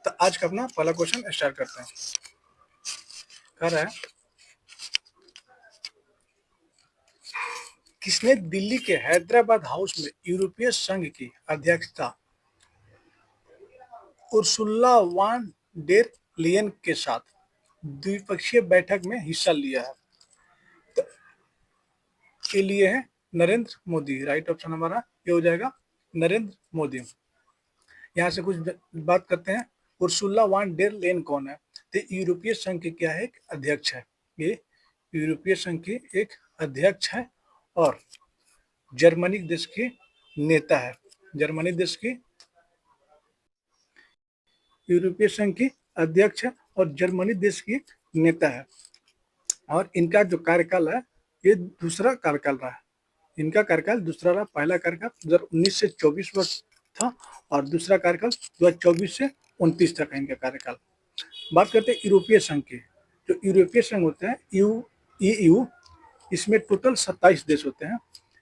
तो आज का अपना पहला क्वेश्चन स्टार्ट करते हैं। कह रहा है किसने दिल्ली के हैदराबाद हाउस में यूरोपीय संघ की अध्यक्षता उर्सुला वान डेर लियन के साथ द्विपक्षीय बैठक में हिस्सा लिया है? तो के लिए है नरेंद्र मोदी। राइट ऑप्शन हमारा ये हो जाएगा नरेंद्र मोदी। यहाँ से कुछ बात करते हैं। उर्सुला वान डेर लेन कौन है? तो यूरोपीय संघ के क्या है, एक अध्यक्ष है। ये यूरोपीय संघ की एक अध्यक्ष है और जर्मनी देश की नेता है। जर्मनी देश की यूरोपीय संघ की अध्यक्ष है और जर्मनी देश की नेता है। और इनका जो कार्यकाल है ये दूसरा कार्यकाल रहा है। इनका कार्यकाल दूसरा रहा। पहला कार्यकाल 2019 से 24 वर्ष था और दूसरा कार्यकाल 2024 से 29 तक है इनका कार्यकाल। बात करते हैं यूरोपीय संघ की। जो यूरोपीय संघ होते हैं EU, इसमें टोटल 27 देश होते हैं।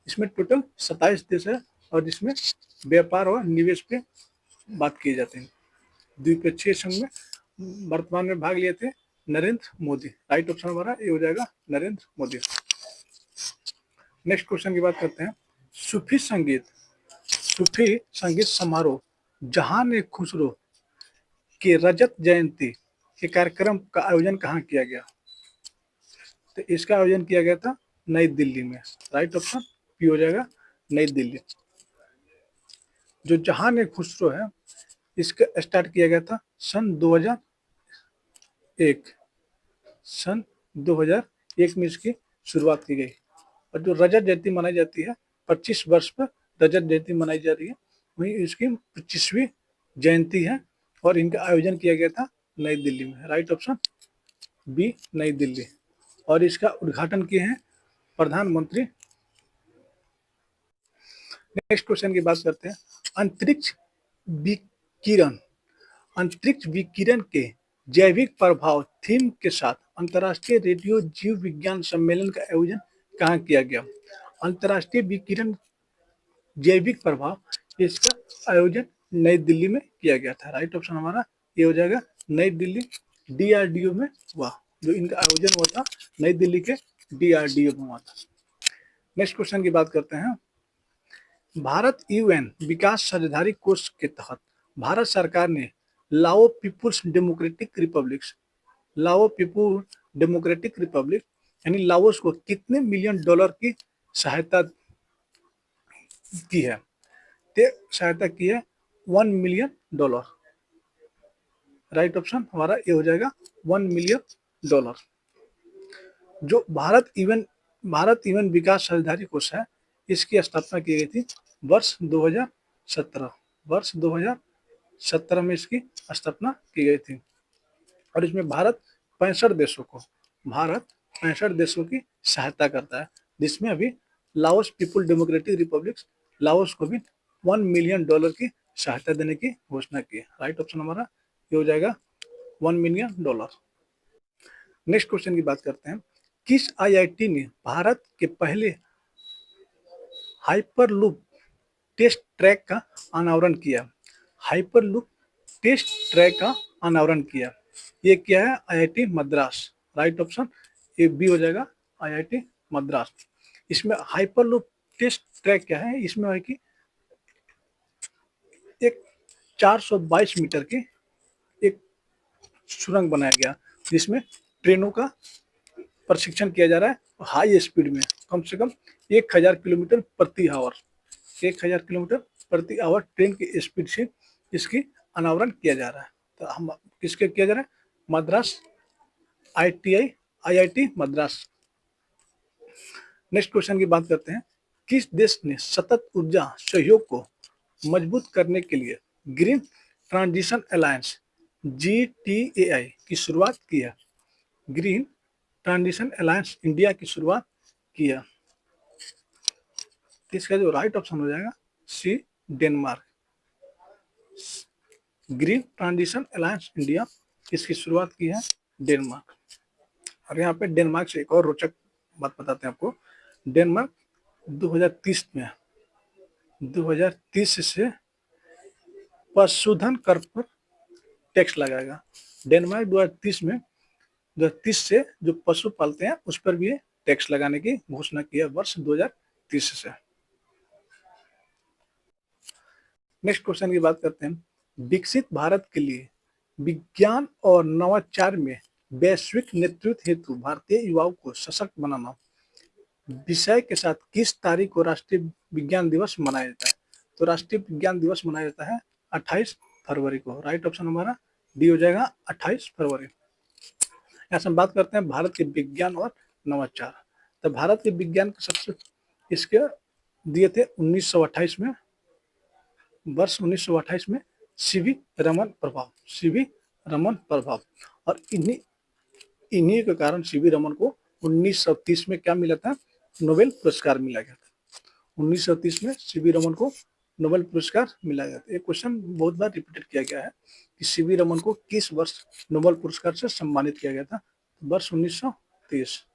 इसमें टोटल 27 देश है और जिसमें व्यापार और निवेश पे बात किए जाते हैं। द्विपक्षीय संघ में वर्तमान में भाग लिए थे नरेंद्र मोदी। राइट ऑप्शन हमारा ये हो जाएगा नरेंद्र मोदी। नेक्स्ट क्वेश्चन की बात करते हैं। सूफी संगीत समारोह जहान खुसरो के रजत जयंती के कार्यक्रम का आयोजन कहाँ किया गया? तो इसका आयोजन किया गया था नई दिल्ली में। राइट ऑप्शन पी हो जाएगा नई दिल्ली। जो जहान खुसरो है इसका स्टार्ट किया गया था सन 2001। सन 2001 में इसकी शुरुआत की गई। और जो रजत जयंती मनाई जाती है 25 वर्ष पर रजत जयंती मनाई जा रही है, वही इसकी 25वीं जयंती है और इनका आयोजन किया गया था नई दिल्ली में। राइट ऑप्शन बी नई दिल्ली। और इसका उद्घाटन किए हैं प्रधानमंत्री। नेक्स्ट क्वेश्चन की बात करते हैं। अंतरिक्ष विकिरण के जैविक प्रभाव थीम के साथ अंतर्राष्ट्रीय रेडियो जीव विज्ञान सम्मेलन का आयोजन कहाँ किया गया? अंतर्राष्ट्रीय विकिरण जैविक प्रभाव इसका आयोजन नई दिल्ली में किया गया था। राइट ऑप्शन हमारा ये हो जाएगा नई दिल्ली DRDO में हुआ। जो इनका आयोजन हुआ था नई दिल्ली के DRDO में हुआ था। नेक्स्ट क्वेश्चन की बात करते हैं। भारत UN विकास साझेदारी कोष के तहत भारत सरकार ने लाओ पीपुल्स डेमोक्रेटिक रिपब्लिक यानी लाओस को कितने मिलियन डॉलर की सहायता की है? सहायता की है $1 मिलियन। राइट ऑप्शन हमारा ये हो जाएगा $1 मिलियन। जो भारत इवन विकास साझेदारी कोष है इसकी स्थापना की गई थी वर्ष 2017 में इसकी स्थापना की गई थी। और इसमें भारत 65 देशों की सहायता करता है, जिसमें अभी Laos people democratic Republic Laos को भी $1 मिलियन की सहायता देने की घोषणा की। राइट ऑप्शन हमारा ये हो जाएगा $1 मिलियन। नेक्स्ट क्वेश्चन की बात करते हैं। किस IIT ने भारत के पहले हाइपरलूप टेस्ट ट्रैक का अनावरण किया? हाइपरलूप टेस्ट ट्रैक का अनावरण किया। ये क्या है? IIT मद्रास। राइट ऑप्शन ये बी हो जाएगा IIT मद्रास। इसमें हाइपरलूप टेस्ट ट्रैक क्या है? इसमें है कि एक 422 मीटर की एक सुरंग बनाया गया जिसमें ट्रेनों का प्रशिक्षण किया जा रहा है हाई स्पीड में, कम से कम 1000 किलोमीटर प्रति आवर। 1000 किलोमीटर प्रति आवर ट्रेन की स्पीड से इसकी अनावरण किया जा रहा है। तो हम किसके किया जा रहा है? Madras IIT Madras. Next question की बात करते हैं। किस देश ने सतत ऊर्जा सहयोग को मजबूत करने के लिए ग्रीन ट्रांजिशन अलायंस GTAI की शुरुआत की है? ग्रीन ट्रांजिशन अलायंस इंडिया की शुरुआत किया। इसका जो राइट ऑप्शन हो जाएगा C Denmark. Green transition alliance India इसकी शुरुआत की है डेनमार्क। और यहाँ पे डेनमार्क से एक और रोचक बात बताते हैं आपको। डेनमार्क 2030 से पशुधन कर पर टैक्स लगाएगा। डेनमार्क 2030 से जो पशु पालते हैं उस पर भी टैक्स लगाने की घोषणा की है वर्ष 2030 से। नेक्स्ट क्वेश्चन की बात करते हैं, विकसित भारत के लिए विज्ञान और नवाचार में वैश्विक नेतृत्व हेतु भारतीय युवाओं को सशक्त बनाना विषय के साथ किस तारीख को राष्ट्रीय विज्ञान दिवस मनाया जाता है? तो राष्ट्रीय विज्ञान दिवस मनाया जाता है 28 फरवरी को। राइट ऑप्शन हमारा डी हो जाएगा 28 फरवरी। यहाँ से हम बात करते हैं भारत के विज्ञान और नवाचार। तो भारत के विज्ञान के सबसे इसके दिए थे 1928 में, वर्ष 1928 में सीवी रमन प्रभाव। और इन्हीं के कारण सीवी रमन को 1930 में क्या मिला था? नोबेल पुरस्कार मिला गया था। 1930 में सीवी रमन को नोबेल पुरस्कार मिला गया था। एक क्वेश्चन बहुत बार रिपीटेड किया गया है कि सीवी रमन को किस वर्ष नोबेल पुरस्कार से सम्मानित किया गया था? वर्ष 1930।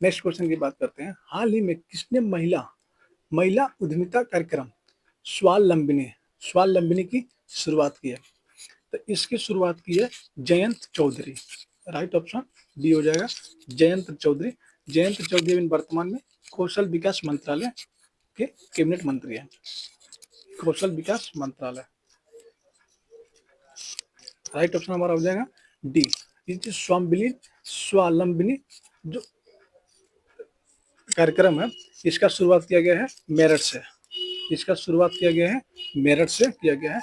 नेक्स्ट क्वेश्चन की बात करते हैं, हाल ही में किसने महिला उद्यमिता कार्यक्रम स्वावलंबिनी की शुरुआत की है? तो इसकी शुरुआत की है Jayant Chaudhary. Right option D हो जाएगा जयंत चौधरी वर्तमान में कौशल विकास मंत्रालय के कैबिनेट मंत्री हैं। कौशल विकास मंत्रालय। राइट ऑप्शन हमारा हो जाएगा डी। स्वावलंबिनी जो कार्यक्रम है इसका शुरुआत किया गया है मेरठ से। किया गया है।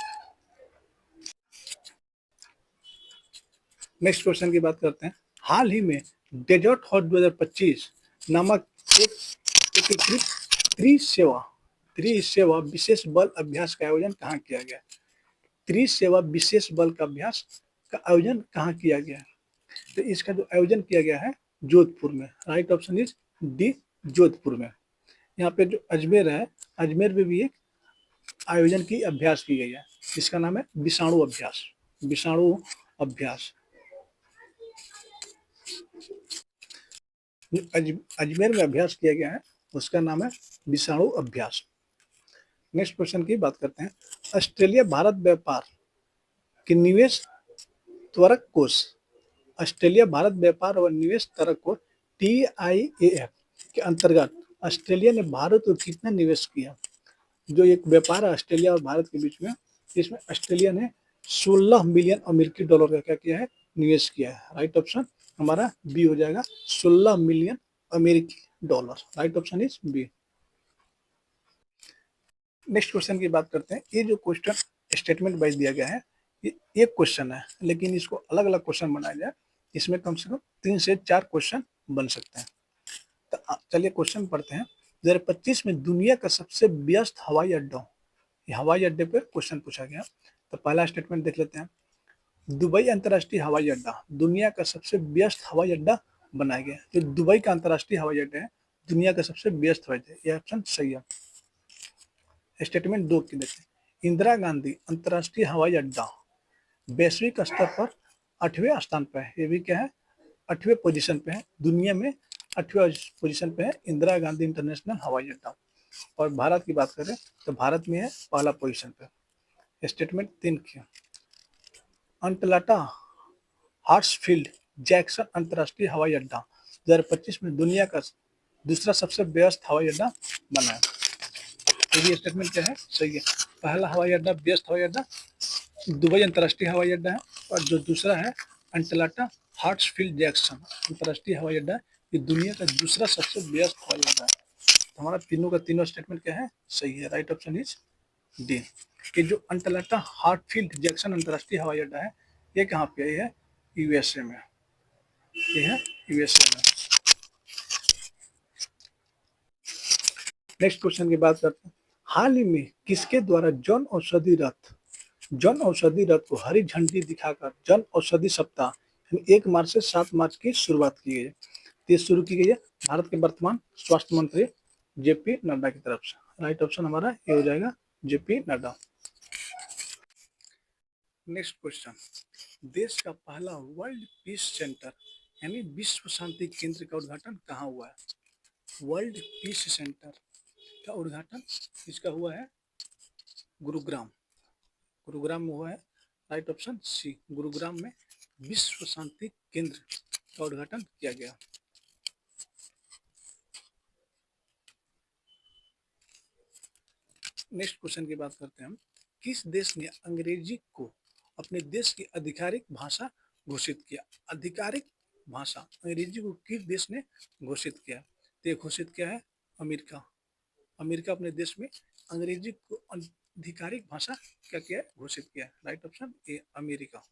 नेक्स्ट क्वेश्चन की बात करते हैं, हाल ही में डेजर्ट हॉट 2025 नामक एकीकृत त्रिसेवा विशेष बल अभ्यास का आयोजन कहाँ किया गया? त्रिसेवा विशेष बल का अभ्यास का आयोजन कहाँ किया गया? तो इसका जो आयोजन किया गया है जोधपुर में। Right option is D Jodhpur में। यहाँ पे जो अजमेर है, अजमेर में भी एक आयोजन की अभ्यास की गई है, इसका नाम है विषाणु अभ्यास। अजमेर में अभ्यास किया गया है उसका नाम है विषाणु अभ्यास। नेक्स्ट क्वेश्चन की बात करते हैं, ऑस्ट्रेलिया भारत व्यापार के निवेश त्वरक कोष TIAF के अंतर्गत ऑस्ट्रेलिया ने भारत को कितना निवेश किया? जो एक व्यापार है ऑस्ट्रेलिया और भारत के बीच में, इसमें ऑस्ट्रेलिया ने 16 मिलियन अमेरिकी डॉलर का क्या किया है? निवेश किया है। राइट ऑप्शन हमारा बी हो जाएगा 16 मिलियन अमेरिकी dollar. Right option is B. Next question की बात करते हैं, ये जो क्वेश्चन स्टेटमेंट वाइज दिया गया है ये एक क्वेश्चन है, लेकिन इसको अलग अलग क्वेश्चन बनाया जाए, इसमें कम से कम 3 से 4 क्वेश्चन बन सकते हैं। तो चलिए क्वेश्चन पढ़ते हैं। 2025 में दुनिया का सबसे व्यस्त हवाई अड्डे पर क्वेश्चन पूछा गया। तो पहला स्टेटमेंट देख लेते हैं, दुबई अंतर्राष्ट्रीय हवाई अड्डा दुनिया का सबसे व्यस्त हवाई अड्डा बनाया गया। जो दुबई का अंतर्राष्ट्रीय हवाई अड्डा है दुनिया का सबसे व्यस्त हवाई अड्डा, यह ऑप्शन सही है। स्टेटमेंट 2 की देखते हैं, इंदिरा गांधी अंतर्राष्ट्रीय हवाई अड्डा वैश्विक स्तर पर 8वें स्थान पर है। ये भी क्या है? 8वें पोजीशन पे है, दुनिया में 8वें पोजीशन पे है इंदिरा गांधी इंटरनेशनल हवाई अड्डा। और भारत की बात करें तो भारत में है पहला पोजीशन पे। स्टेटमेंट 3 की, अटलांटा हार्ट्सफील्ड जैक्सन अंतर्राष्ट्रीय हवाई अड्डा 2025 में दुनिया का दूसरा सबसे व्यस्त हवाई अड्डा बना है। ये स्टेटमेंट क्या है? सही है। पहला हवाई अड्डा व्यस्त हवाई अड्डा दुबई अंतर्राष्ट्रीय हवाई अड्डा है, और जो दूसरा है अटलांटा हार्ट्सफील्ड जैक्सन अंतर्राष्ट्रीय हवाई अड्डा, ये दुनिया का दूसरा सबसे व्यस्त हवाई अड्डा है। तो हमारा तीनों का तीनों स्टेटमेंट क्या है? सही है। Right option is D. ये जो अटलांटा हार्ट्सफील्ड जैक्सन अंतर्राष्ट्रीय हवाई अड्डा है ये कहाँ पे है? यूएसए में। ये है यूएसए में। नेक्स्ट क्वेश्चन की बात करते हैं, हाल ही में किसके द्वारा जन औषधि रथ को हरी झंडी दिखाकर जन औषधि सप्ताह 1 मार्च से 7 मार्च की शुरुआत की गई है। ये शुरू की गई है भारत के वर्तमान स्वास्थ्य मंत्री जेपी नड्डा की तरफ से। राइट ऑप्शन हमारा ये हो जाएगा जेपी नड्डा। नेक्स्ट क्वेश्चन, देश का पहला वर्ल्ड पीस सेंटर यानी विश्व शांति केंद्र का उद्घाटन कहाँ हुआ है? वर्ल्ड पीस सेंटर का उद्घाटन इसका हुआ है गुरुग्राम, गुरुग्राम में हुआ है। राइट ऑप्शन सी, गुरुग्राम में विश्व शांति केंद्र का उद्घाटन किया गया। नेक्स्ट क्वेश्चन की बात करते हैं हम। किस देश ने अंग्रेजी को अपने देश की आधिकारिक भाषा घोषित किया? आधिकारिक भाषा अंग्रेजी को किस देश ने घोषित किया? तो ये घोषित किया है अमेरिका। अमेरिका अपने देश में अंग्रेजी को आधिकारिक भाषा क्या किया है? घोषित किया है। Right option A, America.